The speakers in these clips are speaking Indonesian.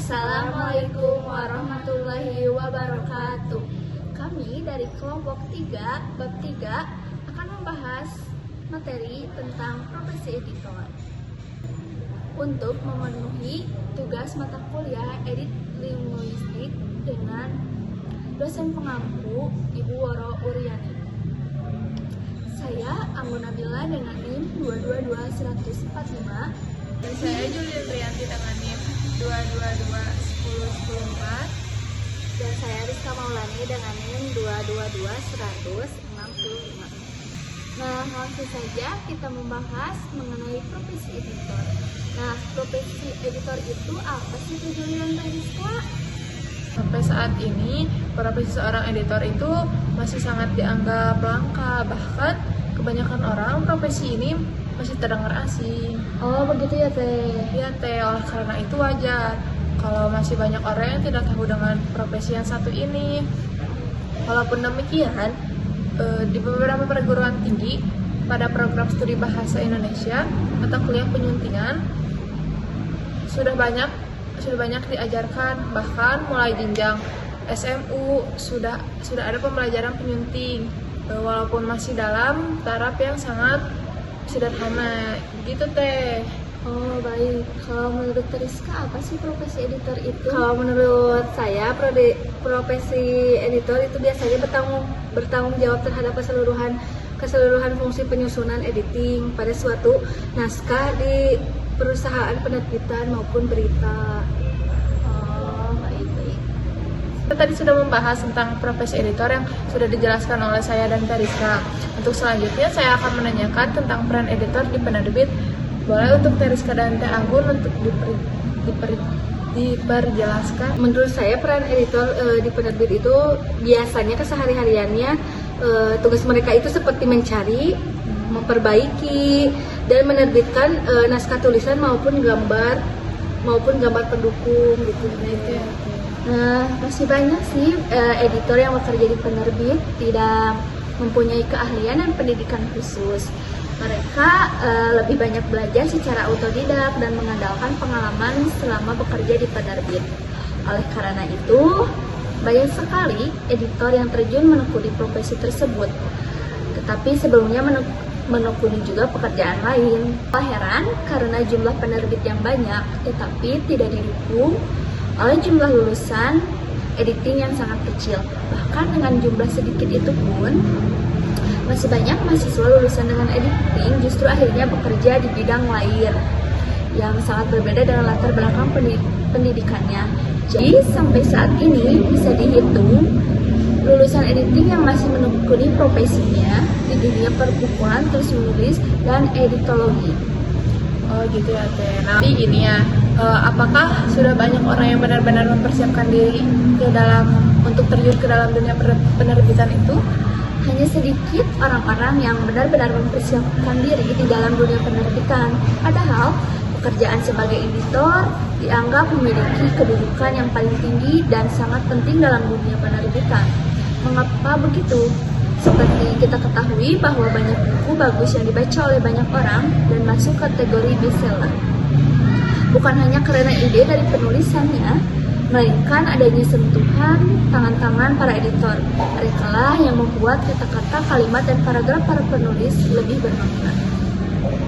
Assalamualaikum warahmatullahi wabarakatuh. Kami dari kelompok 3, bab 3 akan membahas materi tentang profesi editor. Untuk memenuhi tugas mata kuliah edit linguistik dengan dosen pengampu Ibu Woro Uryani. Saya Anggun Nabila dengan NIM 222145. Dan saya Julian Rianti dengan NIM 2221014. Dan saya Rizka Maulani dengan NIM 2221065. Nah, langsung saja kita membahas mengenai profesi editor. Nah, profesi editor itu apa sih tujuan Rizka? Sampai saat ini, profesi seorang editor itu masih sangat dianggap langka. Bahkan kebanyakan orang profesi ini masih terdengar asing. Oh, begitu ya, Teh? Ya, Teh, oleh karena itu wajar kalau masih banyak orang yang tidak tahu dengan profesi yang satu ini. Walaupun demikian, di beberapa perguruan tinggi pada program studi bahasa Indonesia atau kuliah penyuntingan sudah banyak diajarkan, bahkan mulai jenjang SMU sudah ada pembelajaran penyunting, walaupun masih dalam taraf yang sangat sederhana gitu, Teh. Oh, baik. Kalau menurut Rizka, apa sih profesi editor itu? Kalau menurut saya, profesi editor itu biasanya bertanggung jawab terhadap keseluruhan fungsi penyusunan editing pada suatu naskah di perusahaan penerbitan maupun berita. Oh, baik. Kita tadi sudah membahas tentang profesi editor yang sudah dijelaskan oleh saya dan Rizka. Untuk selanjutnya, saya akan menanyakan tentang peran editor di penerbit. Boleh untuk Rizka dan Teh Anggun untuk diperjelaskan. Menurut saya peran editor di penerbit itu biasanya kesehari-hariannya tugas mereka itu seperti mencari, memperbaiki, dan menerbitkan naskah tulisan maupun gambar pendukung gitu. Nah, masih banyak sih editor yang bekerja di penerbit tidak mempunyai keahlian dan pendidikan khusus. Mereka lebih banyak belajar secara otodidak dan mengandalkan pengalaman selama bekerja di penerbit. Oleh karena itu, banyak sekali editor yang terjun menekuni profesi tersebut. Tetapi sebelumnya menekuni juga pekerjaan lain. Heran karena jumlah penerbit yang banyak, tetapi tidak didukung oleh jumlah lulusan editing yang sangat kecil. Bahkan dengan jumlah sedikit itu pun, masih banyak mahasiswa lulusan dengan editing justru akhirnya bekerja di bidang lain yang sangat berbeda dengan latar belakang pendidikannya. Jadi sampai saat ini bisa dihitung lulusan editing yang masih menekuni profesinya di dunia perbukuan, terus menulis, dan editologi. Oh gitu ya, Teh. Nah, jadi gini ya, apakah sudah banyak orang yang benar-benar mempersiapkan diri untuk terjun ke dalam dunia penerbitan itu? Hanya sedikit orang-orang yang benar-benar mempersiapkan diri di dalam dunia penerbitan. Padahal pekerjaan sebagai editor dianggap memiliki kedudukan yang paling tinggi dan sangat penting dalam dunia penerbitan. Mengapa begitu? Seperti kita ketahui bahwa banyak buku bagus yang dibaca oleh banyak orang dan masuk kategori bestseller. Bukan hanya karena ide dari penulisannya, melainkan adanya sentuhan tangan-tangan para editor. Mereka lah yang membuat kata-kata, kalimat, dan paragraf para penulis lebih bermakna.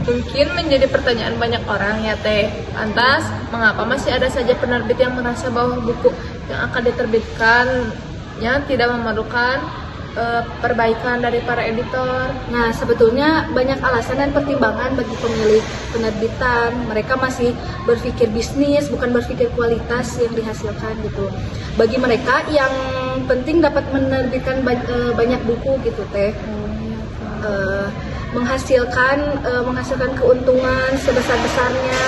Mungkin menjadi pertanyaan banyak orang ya, Teh. Lantas, mengapa masih ada saja penerbit yang merasa bahwa buku yang akan diterbitkannya tidak memerlukan perbaikan dari para editor? Nah, sebetulnya banyak alasan dan pertimbangan bagi pemilik penerbitan. Mereka masih berpikir bisnis, bukan berpikir kualitas yang dihasilkan gitu. Bagi mereka yang penting dapat menerbitkan banyak buku gitu, Teh. Menghasilkan keuntungan sebesar-besarnya.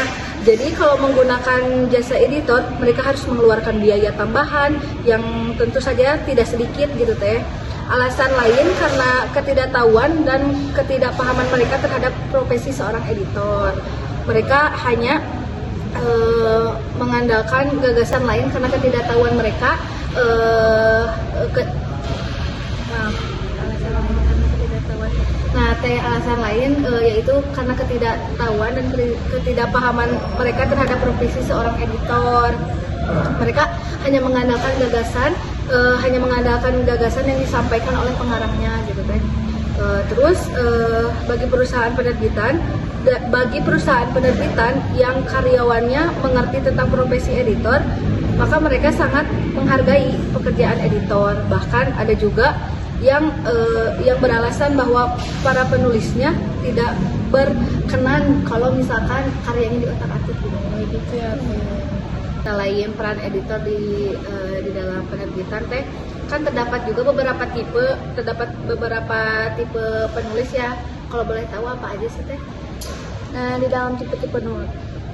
Jadi kalau menggunakan jasa editor, mereka harus mengeluarkan biaya tambahan yang tentu saja tidak sedikit gitu, Teh. Alasan lain karena ketidaktahuan dan ketidakpahaman mereka terhadap profesi seorang editor. Mereka hanya mengandalkan gagasan lain karena ketidaktahuan mereka. Alasan lain karena ketidaktahuan Nah, alasan lain yaitu karena ketidaktahuan dan ketidakpahaman mereka terhadap profesi seorang editor. Mereka hanya mengandalkan gagasan yang disampaikan oleh pengarangnya gitu kan. Terus bagi perusahaan penerbitan yang karyawannya mengerti tentang profesi editor, maka mereka sangat menghargai pekerjaan editor. Bahkan ada juga yang beralasan bahwa para penulisnya tidak berkenan kalau misalkan karyanya diotak-atik gitu ya. Lain peran editor di dalam penerbitan teh kan terdapat beberapa tipe penulis ya. Kalau boleh tahu apa aja sih teh? Nah, di dalam tipe-tipe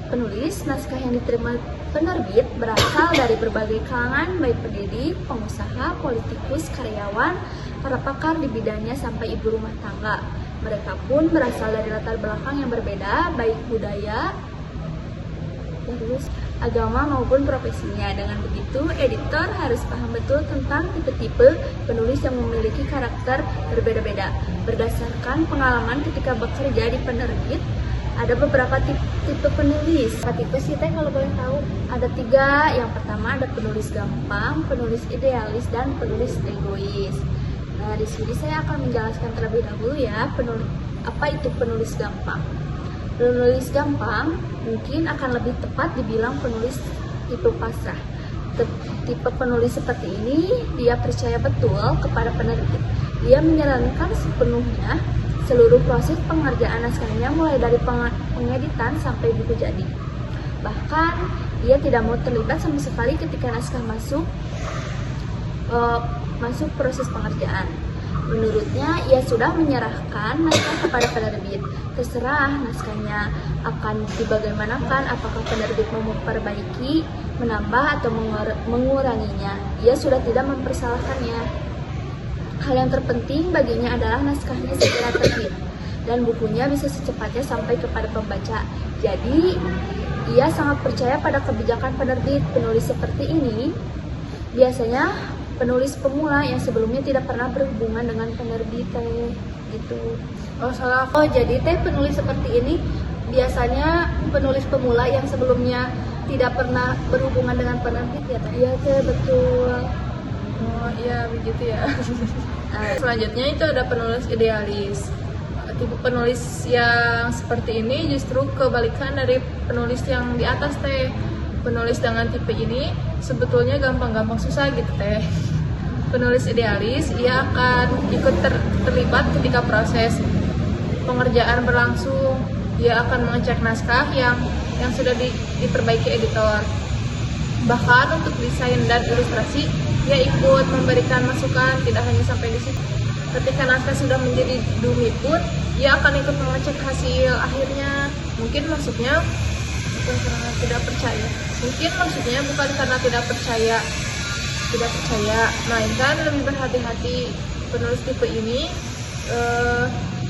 penulis, naskah yang diterima penerbit berasal dari berbagai kalangan, baik pendidik, pengusaha, politikus, karyawan, para pakar di bidangnya sampai ibu rumah tangga. Mereka pun berasal dari latar belakang yang berbeda, baik budaya, terus agama maupun profesinya. Dengan begitu, editor harus paham betul tentang tipe-tipe penulis yang memiliki karakter berbeda-beda. Berdasarkan pengalaman ketika bekerja di penerbit, ada beberapa tipe penulis. Tipe sih teh kalau boleh tahu? Ada 3. Yang pertama ada penulis gampang, penulis idealis, dan penulis egois. Nah, di sini saya akan menjelaskan terlebih dahulu ya, apa itu penulis gampang. Penulis gampang mungkin akan lebih tepat dibilang penulis tipe pasrah. Tipe penulis seperti ini, dia percaya betul kepada penerbit. Dia menjalankan sepenuhnya seluruh proses pengerjaan naskahnya mulai dari pengeditan sampai buku jadi. Bahkan, dia tidak mau terlibat sama sekali ketika naskah masuk proses pengerjaan. Menurutnya, ia sudah menyerahkan naskah kepada penerbit. Terserah naskahnya akan dibagaimanakan, apakah penerbit mau memperbaiki, menambah, atau menguranginya. Ia sudah tidak mempersalahkannya. Hal yang terpenting baginya adalah naskahnya segera terbit dan bukunya bisa secepatnya sampai kepada pembaca. Jadi, ia sangat percaya pada kebijakan penerbit. Penulis seperti ini biasanya penulis pemula yang sebelumnya tidak pernah berhubungan dengan penerbit gitu. Jadi penulis seperti ini biasanya penulis pemula yang sebelumnya tidak pernah berhubungan dengan penerbit ya teh? Iya teh, betul. Oh iya begitu ya. Selanjutnya itu ada penulis idealis. Tipe penulis yang seperti ini justru kebalikan dari penulis yang di atas teh. Penulis dengan tipe ini sebetulnya gampang-gampang susah gitu teh. Penulis idealis, ia akan ikut terlibat ketika proses pengerjaan berlangsung. Ia akan mengecek naskah yang sudah diperbaiki editor. Bahkan untuk desain dan ilustrasi, ia ikut memberikan masukan, tidak hanya sampai di situ. Ketika naskah sudah menjadi dumi pun, ia akan ikut mengecek hasil akhirnya. Mungkin maksudnya bukan karena tidak percaya. Mungkin maksudnya bukan karena tidak percaya, melainkan lebih berhati-hati. Penulis tipe ini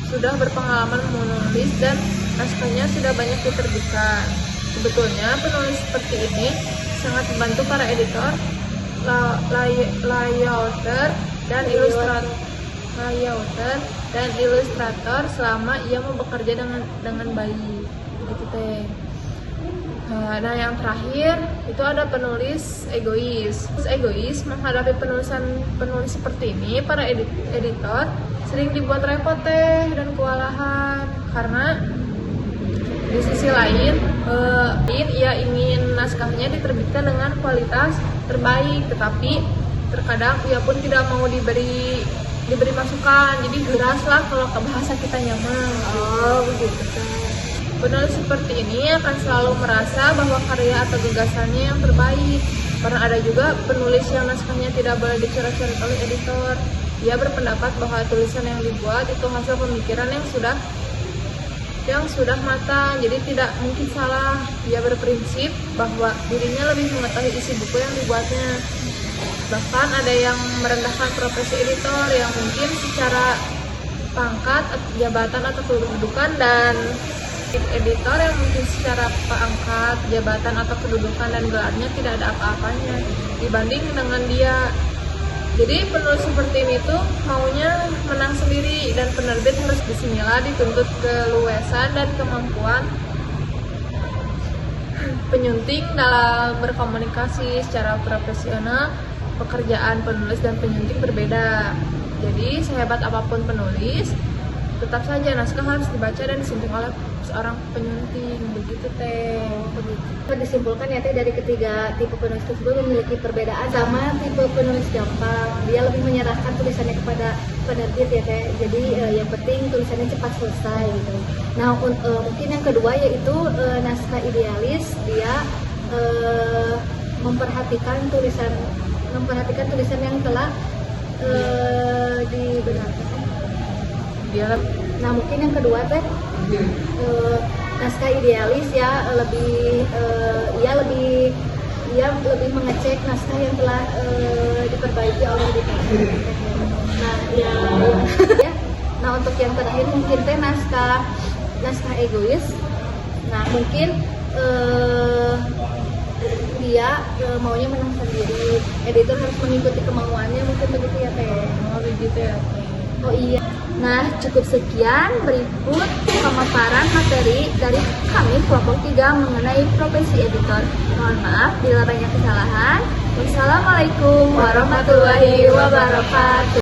sudah berpengalaman menulis dan naskahnya sudah banyak diterbitkan. Sebetulnya penulis seperti ini sangat membantu para editor, layouter dan ilustrator selama ia mau bekerja dengan baik gitu teh. Nah, yang terakhir itu ada penulis egois. Egois menghadapi penulis seperti ini, para editor sering dibuat repot teh dan kewalahan karena di sisi lain ia ingin naskahnya diterbitkan dengan kualitas terbaik, tetapi terkadang ia pun tidak mau diberi masukan, jadi geras lah kalau ke bahasa kita nyaman. Oh begitu kan. Penulis seperti ini akan selalu merasa bahwa karya atau gagasannya yang terbaik. Karena ada juga penulis yang naskahnya tidak boleh dicoret-coret oleh editor. Ia berpendapat bahwa tulisan yang dibuat itu hasil pemikiran yang sudah matang, jadi tidak mungkin salah. Ia berprinsip bahwa dirinya lebih mengetahui isi buku yang dibuatnya. Bahkan ada yang merendahkan profesi editor yang mungkin secara pangkat, jabatan atau kedudukan, dan editor yang mungkin secara pangkat, jabatan atau kedudukan dan gelarnya tidak ada apa-apanya dibanding dengan dia. Jadi penulis seperti ini tuh maunya menang sendiri, dan penerbit harus disinilah dituntut keluasan dan kemampuan penyunting dalam berkomunikasi secara profesional. Pekerjaan penulis dan penyunting berbeda. Jadi sehebat apapun penulis, tetap saja naskah harus dibaca dan disunting oleh seorang penyunting, begitu teh. Disimpulkan ya teh, dari ketiga tipe penulis tersebut memiliki perbedaan. Sama tipe penulis gampang, dia lebih menyerahkan tulisannya kepada penerbit ya teh. Jadi yang penting tulisannya cepat selesai gitu. Nah mungkin yang kedua yaitu naskah idealis, dia memperhatikan tulisan yang telah dibenarkan. Nah mungkin yang kedua teh naskah idealis ya lebih lebih mengecek naskah yang telah diperbaiki oleh editor. Nah ya, nah untuk yang terakhir mungkin teh naskah egois. Nah mungkin dia maunya menang sendiri, editor harus mengikuti kemauannya, mungkin begitu ya teh. Oh begitu ya teh. Oh iya. Nah, cukup sekian berikut pemaparan materi dari kami kelompok 3 mengenai profesi editor. Mohon maaf bila banyak kesalahan. Wassalamualaikum warahmatullahi wabarakatuh.